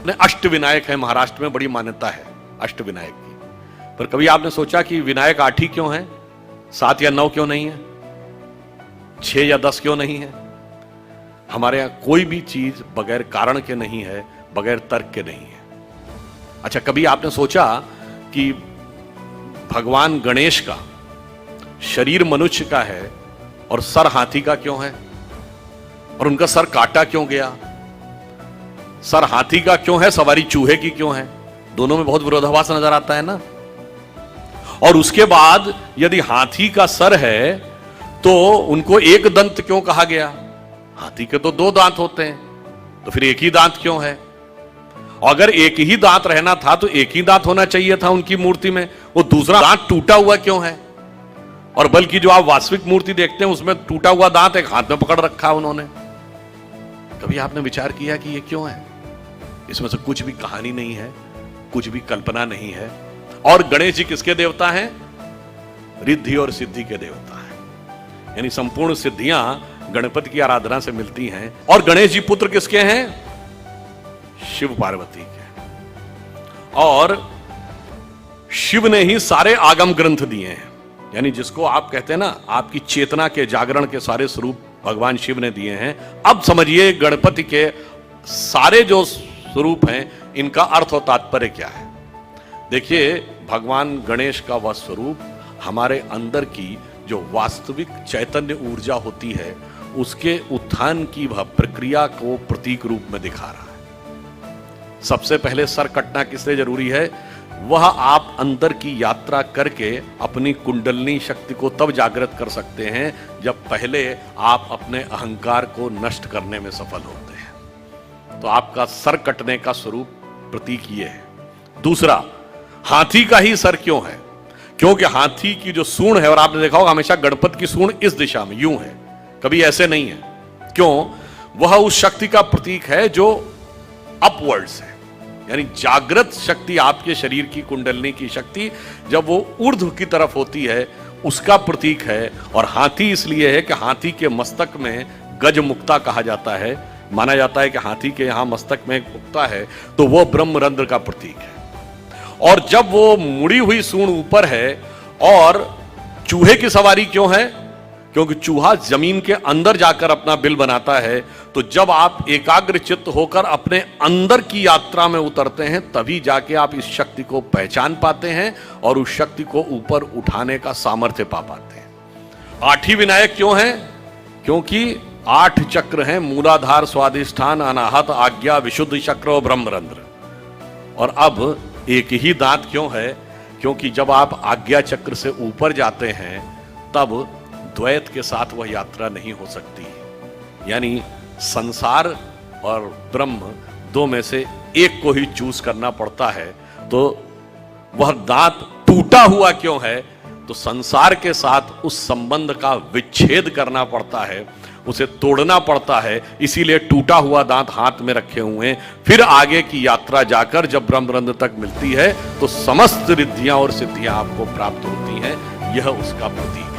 अपने अष्ट विनायक हैं, महाराष्ट्र में बड़ी मान्यता है अष्ट विनायक की। पर कभी आपने सोचा कि विनायक 8 ही क्यों है, 7 या 9 क्यों नहीं है, 6 या 10 क्यों नहीं है? हमारे यहां कोई भी चीज बगैर कारण के नहीं है, बगैर तर्क के नहीं है। अच्छा, कभी आपने सोचा कि भगवान गणेश का शरीर मनुष्य का है और सर हाथी का क्यों है? और उनका सर काटा क्यों गया? सर हाथी का क्यों है, सवारी चूहे की क्यों है? दोनों में बहुत विरोधाभास नजर आता है ना। और उसके बाद यदि हाथी का सर है तो उनको एक दंत क्यों कहा गया? हाथी के तो 2 दांत होते हैं, तो फिर एक ही दांत क्यों है? और अगर एक ही दांत रहना था तो एक ही दांत होना चाहिए था उनकी मूर्ति में, वो दूसरा दांत टूटा हुआ क्यों है? और बल्कि जो आप वास्तविक मूर्ति देखते हैं उसमें टूटा हुआ दांत एक हाथ में पकड़ रखा उन्होंने। कभी आपने विचार किया कि ये क्यों है? इसमें से कुछ भी कहानी नहीं है, कुछ भी कल्पना नहीं है। और गणेश जी किसके देवता हैं? रिद्धि और सिद्धि के देवता हैं, यानी संपूर्ण सिद्धियां गणपति की आराधना से मिलती हैं। और गणेश जी पुत्र किसके हैं? शिव पार्वती के। और शिव ने ही सारे आगम ग्रंथ दिए हैं, यानी जिसको आप कहते हैं ना, आपकी चेतना के जागरण के सारे स्वरूप भगवान शिव ने दिए हैं। अब समझिए गणपति के सारे जो स्वरूप हैं इनका अर्थ और तात्पर्य क्या है। देखिए, भगवान गणेश का वह स्वरूप हमारे अंदर की जो वास्तविक चैतन्य ऊर्जा होती है उसके उत्थान की वह प्रक्रिया को प्रतीक रूप में दिखा रहा है। सबसे पहले सर कटना किस लिए जरूरी है? वह आप अंदर की यात्रा करके अपनी कुंडलनी शक्ति को तब जागृत कर सकते हैं जब पहले आप अपने अहंकार को नष्ट करने में सफल होते हैं। तो आपका सर कटने का स्वरूप प्रतीक ये है। दूसरा, हाथी का ही सर क्यों है? क्योंकि हाथी की जो सूंड है, और आपने देखा होगा हमेशा गणपति की सूंड इस दिशा में यूं है, कभी ऐसे नहीं है। क्यों? वह उस शक्ति का प्रतीक है जो अपवर्ड्स है, यानी जागृत शक्ति, आपके शरीर की कुंडलनी की शक्ति जब वो ऊर्ध्व की तरफ होती है उसका प्रतीक है। और हाथी इसलिए है कि हाथी के मस्तक में गज मुक्ता कहा जाता है। माना जाता है कि हाथी के यहां मस्तक में एक मुक्ता है तो वो ब्रह्मरंध्र का प्रतीक है। और जब वो मुड़ी हुई सूंड ऊपर है, और चूहे की सवारी क्यों है? क्योंकि चूहा जमीन के अंदर जाकर अपना बिल बनाता है। तो जब आप एकाग्र चित्त होकर अपने अंदर की यात्रा में उतरते हैं तभी जाके आप इस शक्ति को पहचान पाते हैं और उस शक्ति को ऊपर उठाने का सामर्थ्य पा पाते हैं। 8 ही विनायक क्यों हैं? क्योंकि 8 चक्र हैं, मूलाधार, स्वाधिष्ठान, अनाहत, आज्ञा, विशुद्ध चक्र और ब्रह्मरंध्र। और अब एक ही दांत क्यों है? क्योंकि जब आप आज्ञा चक्र से ऊपर जाते हैं तब द्वैत के साथ वह यात्रा नहीं हो सकती, यानी संसार और ब्रह्म 2 में से एक को ही चूज करना पड़ता है। तो वह दांत टूटा हुआ क्यों है? तो संसार के साथ उस संबंध का विच्छेद करना पड़ता है, उसे तोड़ना पड़ता है, इसीलिए टूटा हुआ दांत हाथ में रखे हुए हैं। फिर आगे की यात्रा जाकर जब ब्रह्मरंध्र तक मिलती है तो समस्त रिद्धियां और सिद्धियां आपको प्राप्त होती हैं। यह उसका प्रतीक है।